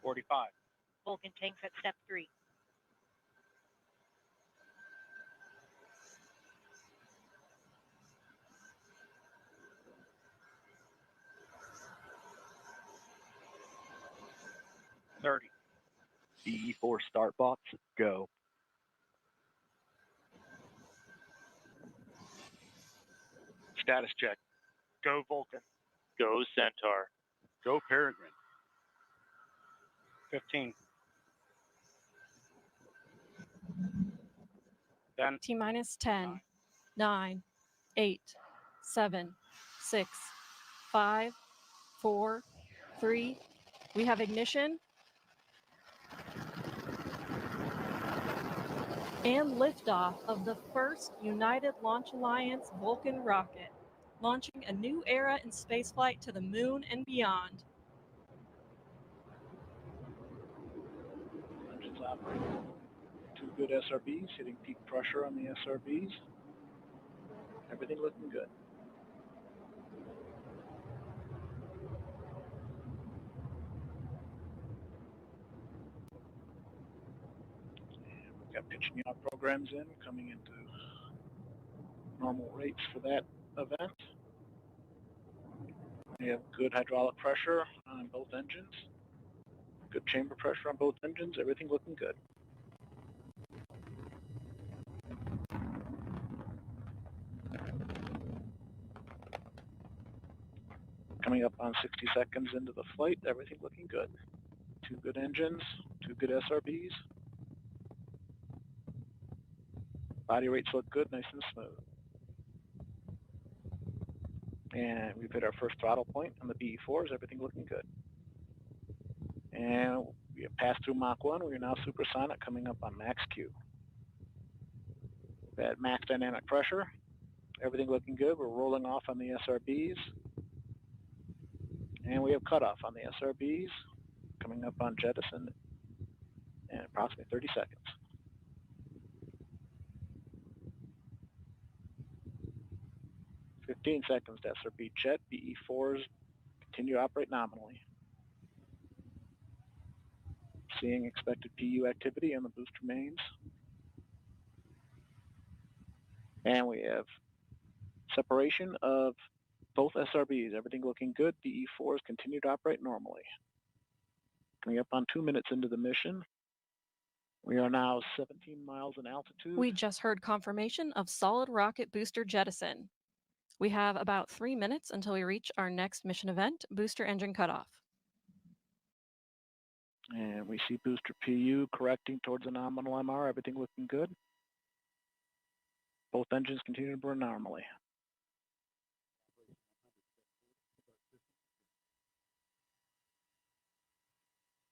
45. Vulcan tanks at step 3. BE4 start box, go. Status check. Go Vulcan. Go Centaur. Go Peregrine. 15. 10. T-minus 10, 9, 8, 7, 6, 5, 4, 3. We have ignition. And liftoff of the first United Launch Alliance Vulcan rocket, launching a new era in spaceflight to the moon and beyond. Engines operating. 2 good SRBs, hitting peak pressure on the SRBs. Everything looking good. And we've got pitch and yaw programs in, coming into normal rates for that event. We have good hydraulic pressure on both engines. Good chamber pressure on both engines, everything looking good. Coming up on 60 seconds into the flight, everything looking good. 2 good engines, 2 good SRBs. Body rates look good, nice and smooth. And we've hit our first throttle point on the BE4s, everything looking good. And we have passed through Mach 1, we are now supersonic, coming up on max Q. We've had max dynamic pressure, everything looking good. We're rolling off on the SRBs. And we have cutoff on the SRBs, coming up on jettison in approximately 30 seconds. "15 seconds to SRB jet. BE4s continue to operate nominally. Seeing expected PU activity on the booster mains. And we have separation of both SRBs, everything looking good. BE4s continue to operate normally. Coming up on 2 minutes into the mission. We are now 17 miles in altitude. We just heard confirmation of solid rocket booster jettison. We have about 3 minutes until we reach our next mission event, booster engine cutoff. And we see booster PU correcting towards a nominal MR, everything looking good. Both engines continue to burn normally.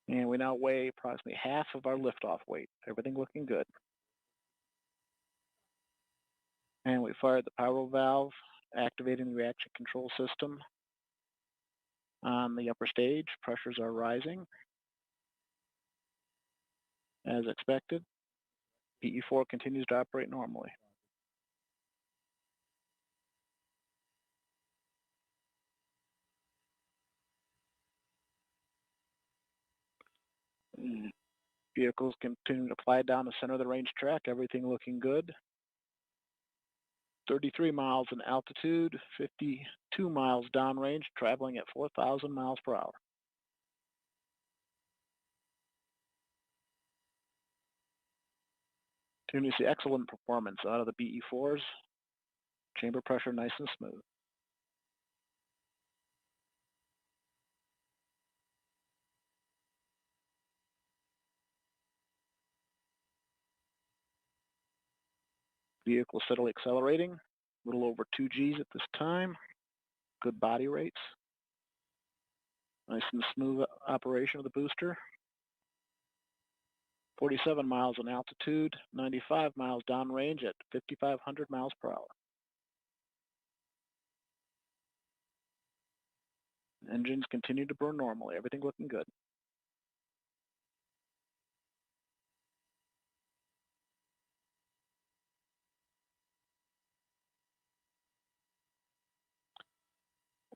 And we now weigh approximately half of our liftoff weight, everything looking good. And we fired the pyro valve, activating the reaction control system. On the upper stage, pressures are rising. As expected, PE4 continues to operate normally. Vehicles continue to fly down the center of the range track, everything looking good. 33 miles in altitude, 52 miles downrange, traveling at 4,000 miles per hour. Continue to see excellent performance out of the BE4s. Chamber pressure nice and smooth. Vehicle steadily accelerating, a little over 2 Gs at this time. Good body rates. Nice and smooth operation of the booster. 47 miles in altitude, 95 miles downrange at 5,500 miles per hour. Engines continue to burn normally, everything looking good.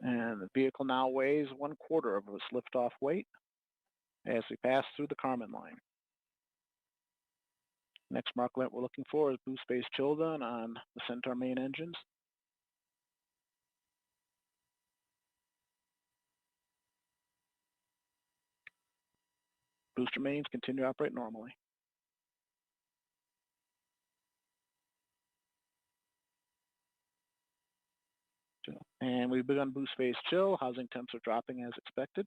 And the vehicle now weighs 1/4 of its liftoff weight. as we pass through the Kármán line. Next marklet we're looking for is boost phase chill down on the Centaur main engines. Booster mains continue to operate normally. And we've begun boost phase chill. Housing temps are dropping as expected.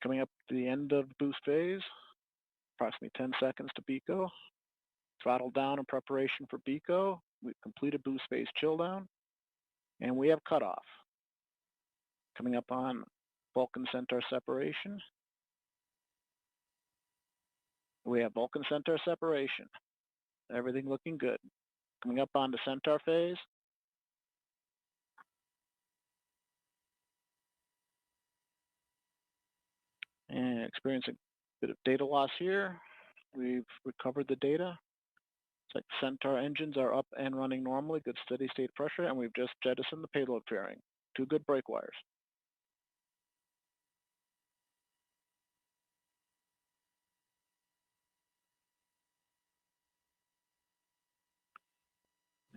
Coming up to the end of boost phase, approximately 10 seconds to BECO. Throttle down in preparation for BECO. We've completed boost phase chill down, and we have cutoff. Coming up on Vulcan Centaur separation. We have Vulcan Centaur separation. Everything looking good. Coming up on the Centaur phase. And experiencing a bit of data loss here. We've recovered the data. It's like Centaur engines are up and running normally, good steady state pressure, and we've just jettisoned the payload fairing. 2 good brake wires.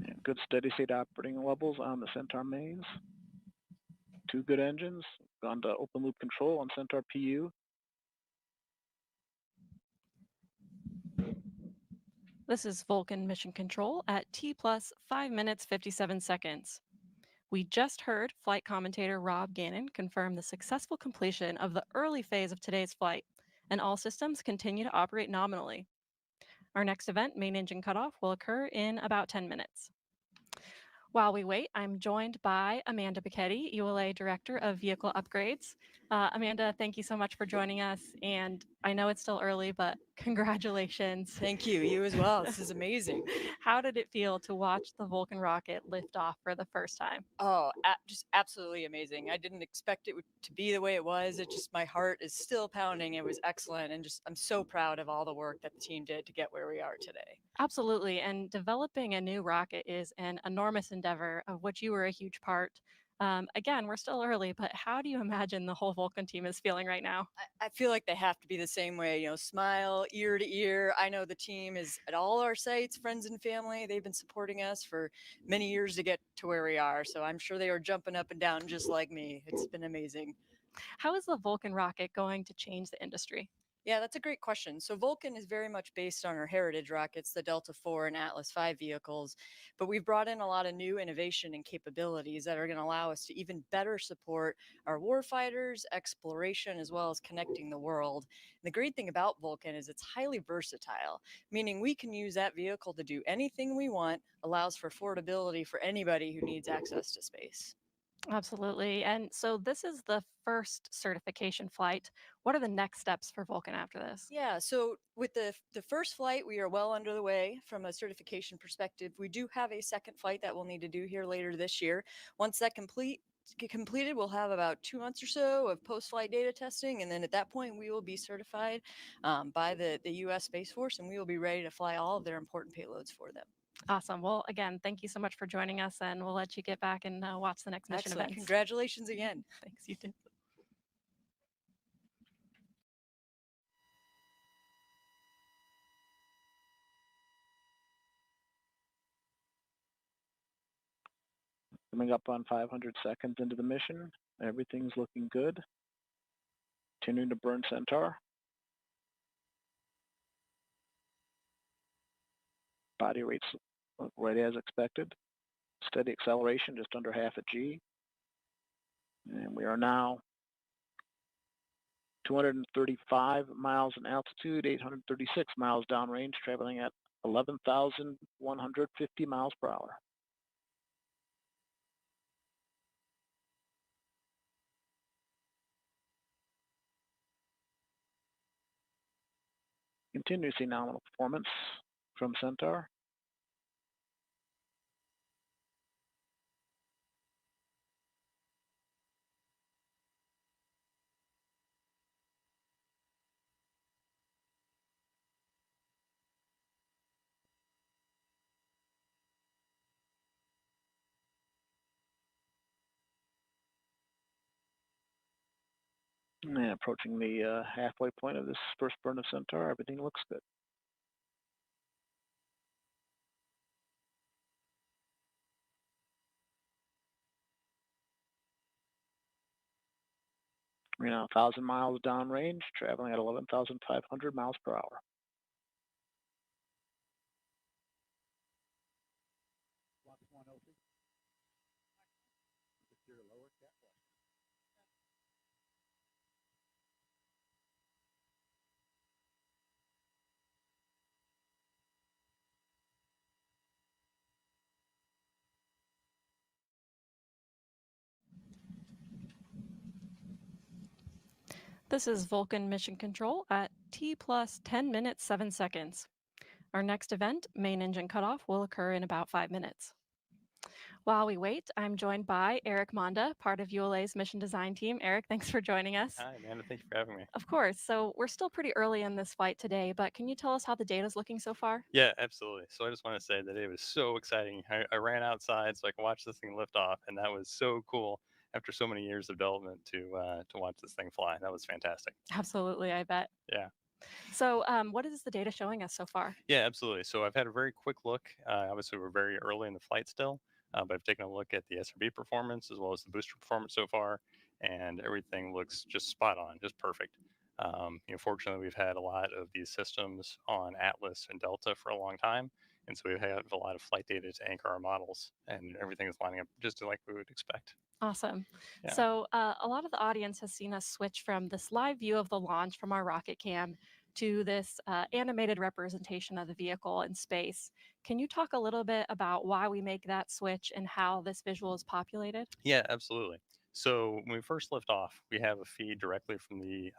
And good steady state operating levels on the Centaur mains. 2 good engines. Gone to open loop control on Centaur PU. This is Vulcan Mission Control at T plus 5 minutes 57 seconds. We just heard flight commentator Rob Gannon confirm the successful completion of the early phase of today's flight, and all systems continue to operate nominally. Our next event, main engine cutoff, will occur in about 10 minutes. While we wait, I'm joined by Amanda Bicchetti, ULA Director of Vehicle Upgrades. Amanda, thank you so much for joining us. And I know it's still early, but congratulations. Thank you. You as well. This is amazing. How did it feel to watch the Vulcan rocket lift off for the first time? Oh, just absolutely amazing. I didn't expect it to be the way it was. It just, my heart is still pounding. It was excellent. And just, I'm so proud of all the work that the team did to get where we are today. Absolutely. And developing a new rocket is an enormous endeavor of which you were a huge part. Again, we're still early, but how do you imagine the whole Vulcan team is feeling right now? I feel like they have to be the same way, you know, smile ear to ear. I know the team is at all our sites, friends and family. They've been supporting us for many years to get to where we are. So I'm sure they are jumping up and down just like me. It's been amazing. How is the Vulcan rocket going to change the industry? Yeah, that's a great question. So Vulcan is very much based on our heritage rockets, the Delta IV and Atlas V vehicles, but we've brought in a lot of new innovation and capabilities that are going to allow us to even better support our warfighters, exploration, as well as connecting the world. And the great thing about Vulcan is it's highly versatile, meaning we can use that vehicle to do anything we want, allows for affordability for anybody who needs access to space. Absolutely. And so this is the first certification flight. What are the next steps for Vulcan after this? Yeah, so with the first flight, we are well under the way from a certification perspective. We do have a second flight that we'll need to do here later this year. Once that completed, we'll have about 2 months or so of post-flight data testing, and then at that point, we will be certified by the U.S. Space Force, and we will be ready to fly all of their important payloads for them. Awesome. Well, again, thank you so much for joining us, and we'll let you get back and watch the next mission Excellent. events. Congratulations again. Thanks, you too. Coming up on 500 seconds into the mission. Everything's looking good. Continuing to burn Centaur. Body rates look right as expected. Steady acceleration, just under half a G. And we are now 235 miles in altitude, 836 miles downrange, traveling at 11,150 miles per hour. Continue to see nominal performance from Centaur. And approaching the halfway point of this first burn of Centaur, everything looks good. We're now 1,000 miles downrange, traveling at 11,500 miles per hour. This is Vulcan Mission Control at T plus 10 minutes 7 seconds. Our next event, main engine cutoff, will occur in about 5 minutes. While we wait, I'm joined by Eric Monda, part of ULA's mission design team. Eric, thanks for joining us. Hi, Amanda. Thank you for having me. Of course. So we're still pretty early in this flight today, but can you tell us how the data is looking so far? Yeah, absolutely. So I just want to say that it was so exciting. I ran outside so I could watch this thing lift off, and that was so cool after so many years of development to watch this thing fly. That was fantastic. Absolutely, I bet. Yeah. So what is the data showing us so far? Yeah, absolutely. So I've had a very quick look. Obviously, we're very early in the flight still, but I've taken a look at the SRB performance as well as the booster performance so far, and everything looks just spot on, just perfect. Fortunately, we've had a lot of these systems on Atlas and Delta for a long time, and so we have a lot of flight data to anchor our models, and everything is lining up just like we would expect. Awesome. Yeah. So a lot of the audience has seen us switch from this live view of the launch from our rocket cam to this animated representation of the vehicle in space. Can you talk a little bit about why we make that switch and how this visual is populated? Yeah, absolutely. So when we first lift off, we have a feed directly from the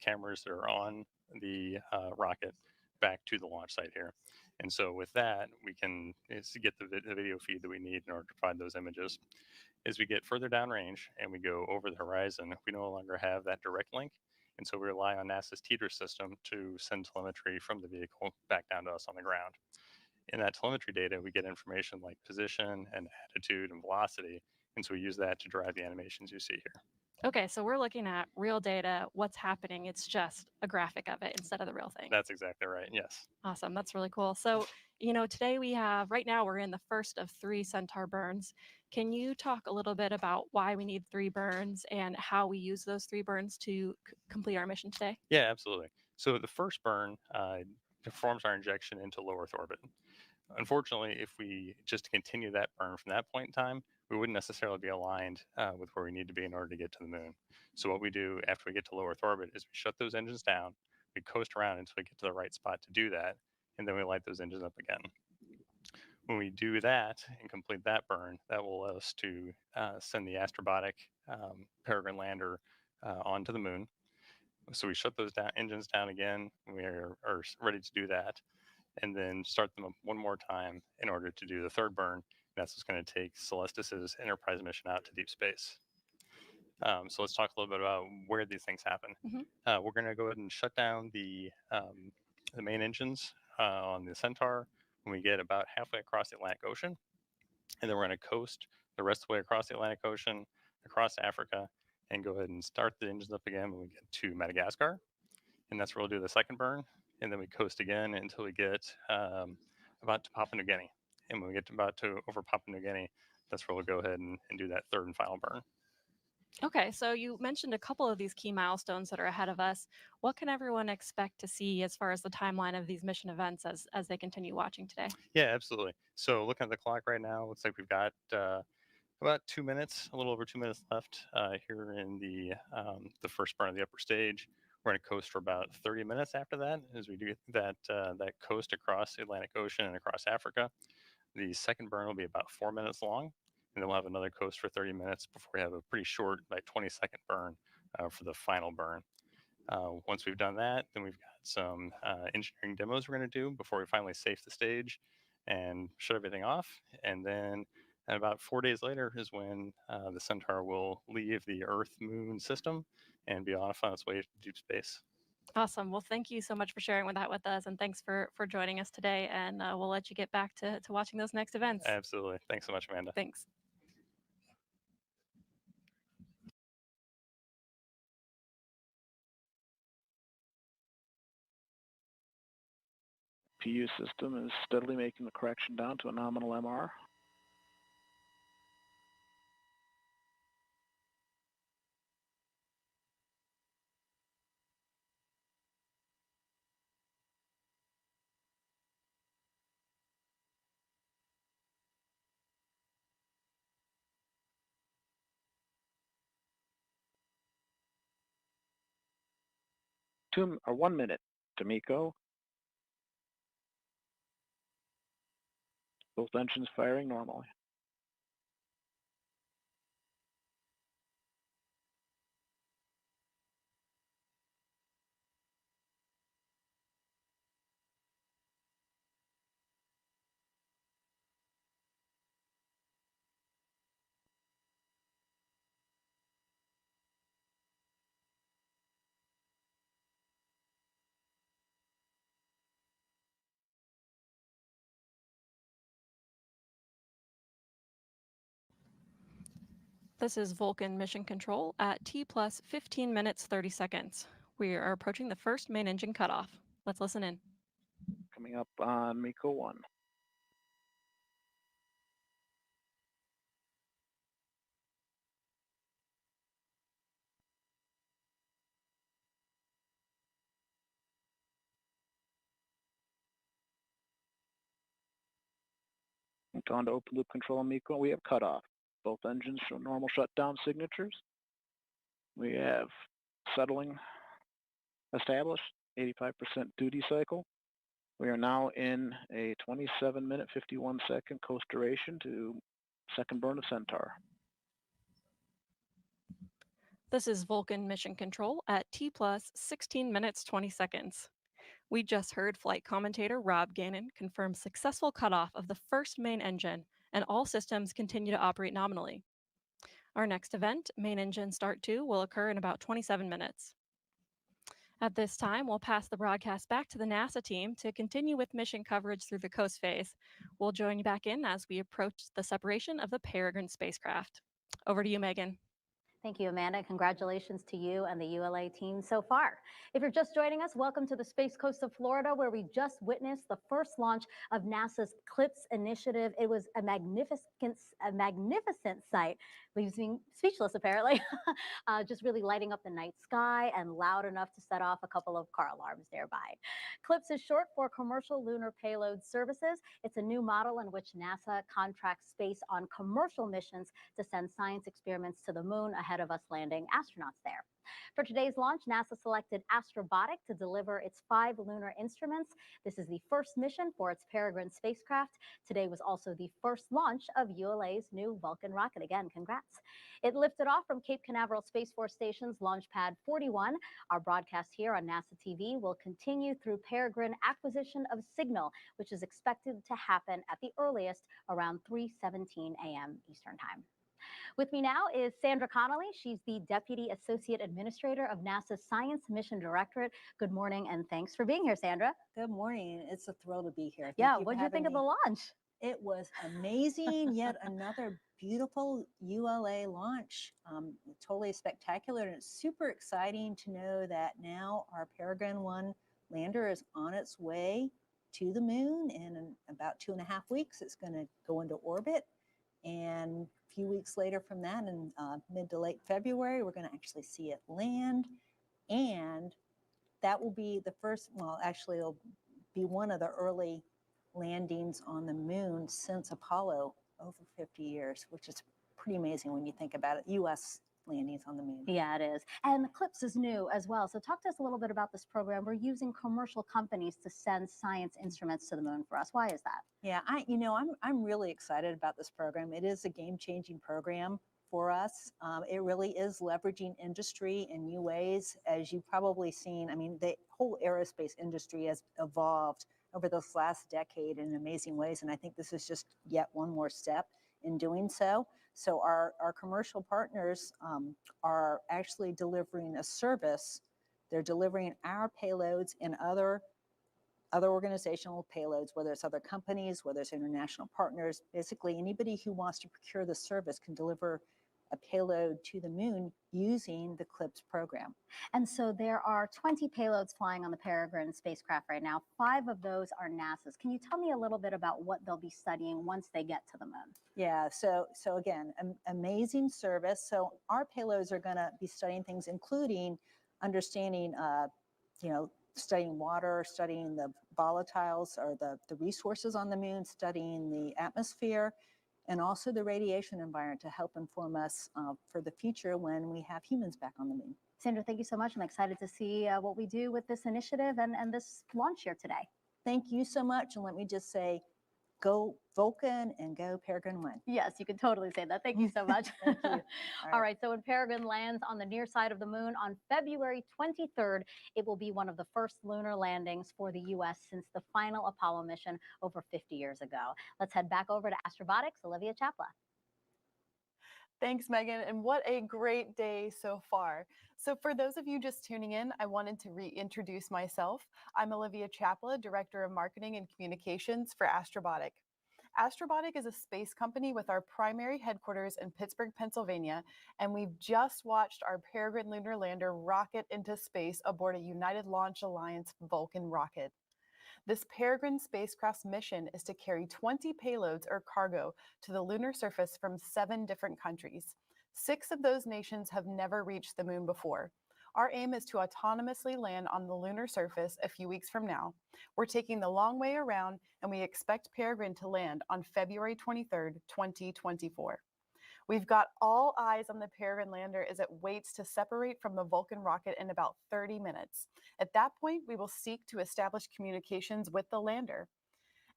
cameras that are on the rocket back to the launch site here. And so with that, we can get the video feed that we need in order to provide those images. As we get further downrange and we go over the horizon, we no longer have that direct link. And so we rely on NASA's teeter system to send telemetry from the vehicle back down to us on the ground. In that telemetry data, we get information like position and attitude and velocity. And so we use that to drive the animations you see here. Okay, so we're looking at real data, what's happening. It's just a graphic of it instead of the real thing. That's exactly right. Yes. Awesome. That's really cool. So, today right now we're in the first of 3 Centaur burns. Can you talk a little bit about why we need 3 burns and how we use those 3 burns to complete our mission today? Yeah, absolutely. So the first burn performs our injection into low Earth orbit. Unfortunately, if we just continue that burn from that point in time, we wouldn't necessarily be aligned with where we need to be in order to get to the moon. So what we do after we get to low Earth orbit is we shut those engines down, we coast around until we get to the right spot to do that, and then we light those engines up again. When we do that and complete that burn, that will allow us to send the astrobotic peregrine lander onto the moon. So we shut those engines down again. We are ready to do that, and then start them up one more time in order to do the third burn. That's what's going to take Celestis's Enterprise mission out to deep space. So let's talk a little bit about where these things happen. We're going to go ahead and shut down the main engines on the Centaur when we get about halfway across the Atlantic Ocean, and then we're going to coast the rest of the way across the Atlantic Ocean, across Africa, and go ahead and start the engines up again when we get to Madagascar. And that's where we'll do the second burn, and then we coast again until we get about to Papua New Guinea. And when we get over Papua New Guinea, that's where we'll go ahead and do that third and final burn. Okay, so you mentioned a couple of these key milestones that are ahead of us. What can everyone expect to see as far as the timeline of these mission events as they continue watching today? Yeah, absolutely. So looking at the clock right now, looks like we've got about 2 minutes, a little over 2 minutes left here in the first burn of the upper stage. We're going to coast for about 30 minutes after that as we do that coast across the Atlantic Ocean and across Africa. The second burn will be about 4 minutes long, and then we'll have another coast for 30 minutes before we have a pretty short, like 20-second burn for the final burn. Once we've done that, then we've got some engineering demos we're going to do before we finally safe the stage and shut everything off. And then about 4 days later is when the Centaur will leave the Earth-Moon system and be off on its way to deep space. Awesome. Well, thank you so much for sharing that with us, and thanks for joining us today. And we'll let you get back to watching those next events. Absolutely. Thanks so much, Amanda. Thanks. PU system is steadily making the correction down to a nominal MR. Two or 1 minute, D'Amico. Both engines firing normally. This is Vulcan Mission Control at T plus 15 minutes 30 seconds. We are approaching the first main engine cutoff. Let's listen in. Coming up on MECO 1. On to open loop control on MECO. We have cutoff. Both engines show normal shutdown signatures. We have settling established, 85% duty cycle. We are now in a 27-minute, 51-second coast duration to second burn of Centaur. This is Vulcan Mission Control at T plus 16 minutes 20 seconds. We just heard flight commentator Rob Gannon confirm successful cutoff of the first main engine, and all systems continue to operate nominally. Our next event, main engine start 2, will occur in about 27 minutes. At this time, we'll pass the broadcast back to the NASA team to continue with mission coverage through the coast phase. We'll join you back in as we approach the separation of the Peregrine spacecraft. Over to you, Megan. Thank you, Amanda. Congratulations to you and the ULA team so far. If you're just joining us, welcome to the Space Coast of Florida, where we just witnessed the first launch of NASA's CLIPS initiative. It was a magnificent sight. Leaves me speechless, apparently. Just really lighting up the night sky and loud enough to set off a couple of car alarms nearby. CLIPS is short for Commercial Lunar Payload Services. It's a new model in which NASA contracts space on commercial missions to send science experiments to the moon ahead of us landing astronauts there. For today's launch, NASA selected Astrobotic to deliver its 5 lunar instruments. This is the first mission for its Peregrine spacecraft. Today was also the first launch of ULA's new Vulcan rocket. Again, congrats. It lifted off from Cape Canaveral Space Force Station's Launch Pad 41. Our broadcast here on NASA TV will continue through Peregrine acquisition of signal, which is expected to happen at the earliest around 3:17 a.m. Eastern Time. With me now is Sandra Connolly. She's the Deputy Associate Administrator of NASA's Science Mission Directorate. Good morning, and thanks for being here, Sandra. Good morning. It's a thrill to be here. Yeah, what did you think of the launch? It was amazing. Yet another beautiful ULA launch. Totally spectacular, and it's super exciting to know that now our Peregrine 1 lander is on its way to the moon, and in about 2.5 weeks, it's going to go into orbit. And a few weeks later from that, in mid to late February, we're going to actually see it land. And that will be the first, well, actually, it'll be one of the early landings on the moon since Apollo, over 50 years, which is pretty amazing when you think about it. U.S. landings on the moon. Yeah, it is. And the CLIPS is new as well. So talk to us a little bit about this program. We're using commercial companies to send science instruments to the moon for us. Why is that? Yeah, I'm really excited about this program. It is a game-changing program for us. It really is leveraging industry in new ways. As you've probably seen, I mean, the whole aerospace industry has evolved over this last decade in amazing ways. And I think this is just yet one more step in doing so. So our commercial partners are actually delivering a service. They're delivering our payloads and other organizational payloads, whether it's other companies, whether it's international partners. Basically, anybody who wants to procure the service can deliver a payload to the moon using the CLIPS program. And so there are 20 payloads flying on the Peregrine spacecraft right now. 5 of those are NASA's. Can you tell me a little bit about what they'll be studying once they get to the moon? Yeah, so again, amazing service. So our payloads are going to be studying things, including understanding, studying water, studying the volatiles or the resources on the moon, studying the atmosphere, and also the radiation environment to help inform us for the future when we have humans back on the moon. Sandra, thank you so much. I'm excited to see what we do with this initiative and this launch here today. Thank you so much. And let me just say, go Vulcan and go Peregrine 1. Yes, you can totally say that. Thank you so much. Thank you. All right, so when Peregrine lands on the near side of the moon on February 23rd, it will be one of the first lunar landings for the U.S. since the final Apollo mission over 50 years ago. Let's head back over to Astrobotics, Olivia Chapla. Thanks, Megan, and what a great day so far. So for those of you just tuning in, I wanted to reintroduce myself. I'm Olivia Chapla, Director of Marketing and Communications for Astrobotic. Astrobotic is a space company with our primary headquarters in Pittsburgh, Pennsylvania, and we've just watched our Peregrine lunar lander rocket into space aboard a United Launch Alliance Vulcan rocket. This Peregrine spacecraft's mission is to carry 20 payloads or cargo to the lunar surface from 7 different countries. 6 of those nations have never reached the moon before. Our aim is to autonomously land on the lunar surface a few weeks from now. We're taking the long way around, and we expect Peregrine to land on February 23rd, 2024. We've got all eyes on the Peregrine lander as it waits to separate from the Vulcan rocket in about 30 minutes. At that point, we will seek to establish communications with the lander.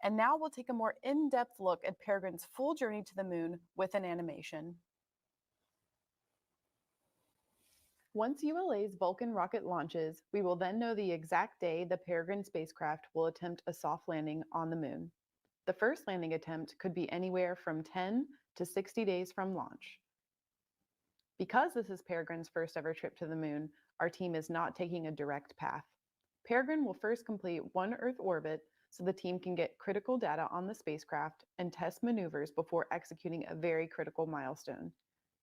And now we'll take a more in-depth look at Peregrine's full journey to the moon with an animation. Once ULA's Vulcan rocket launches, we will then know the exact day the Peregrine spacecraft will attempt a soft landing on the moon. The first landing attempt could be anywhere from 10 to 60 days from launch. Because this is Peregrine's first ever trip to the moon, our team is not taking a direct path. Peregrine will first complete one Earth orbit so the team can get critical data on the spacecraft and test maneuvers before executing a very critical milestone,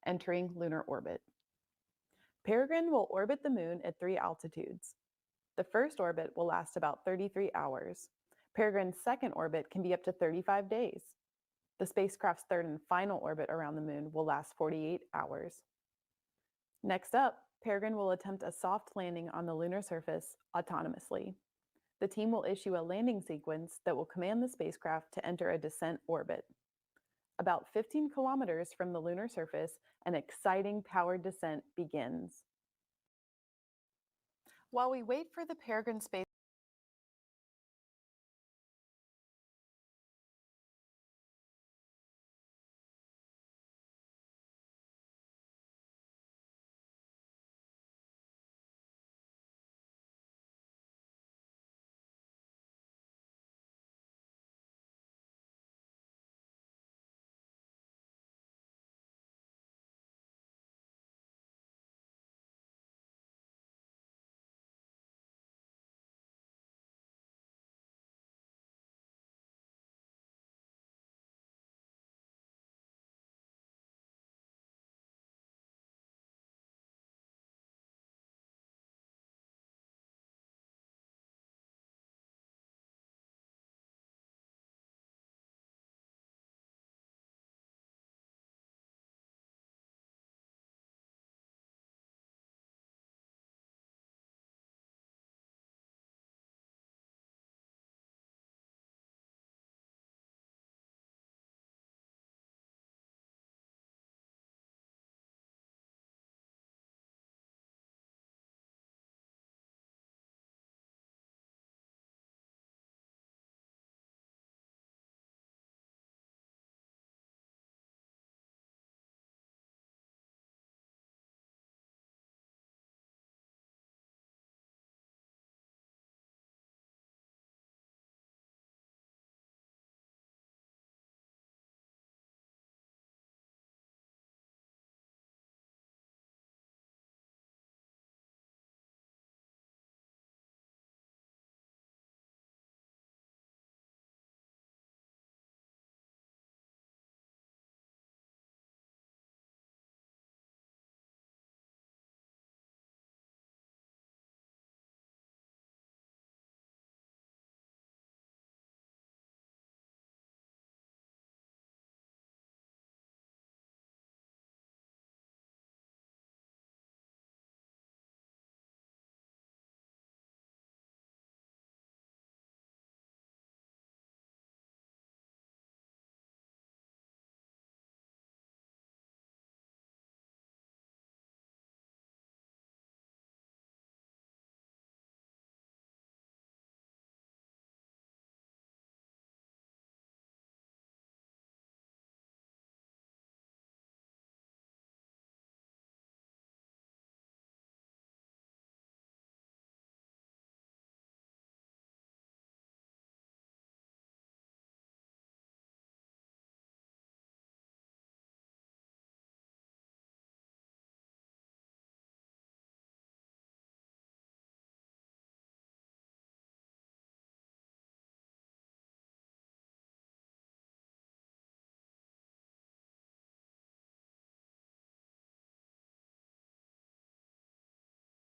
entering lunar orbit. Peregrine will orbit the moon at 3 altitudes. The first orbit will last about 33 hours. Peregrine's second orbit can be up to 35 days. The spacecraft's third and final orbit around the moon will last 48 hours. Next up, Peregrine will attempt a soft landing on the lunar surface autonomously. The team will issue a landing sequence that will command the spacecraft to enter a descent orbit. About 15 kilometers from the lunar surface, an exciting powered descent begins. While we wait for the Peregrine space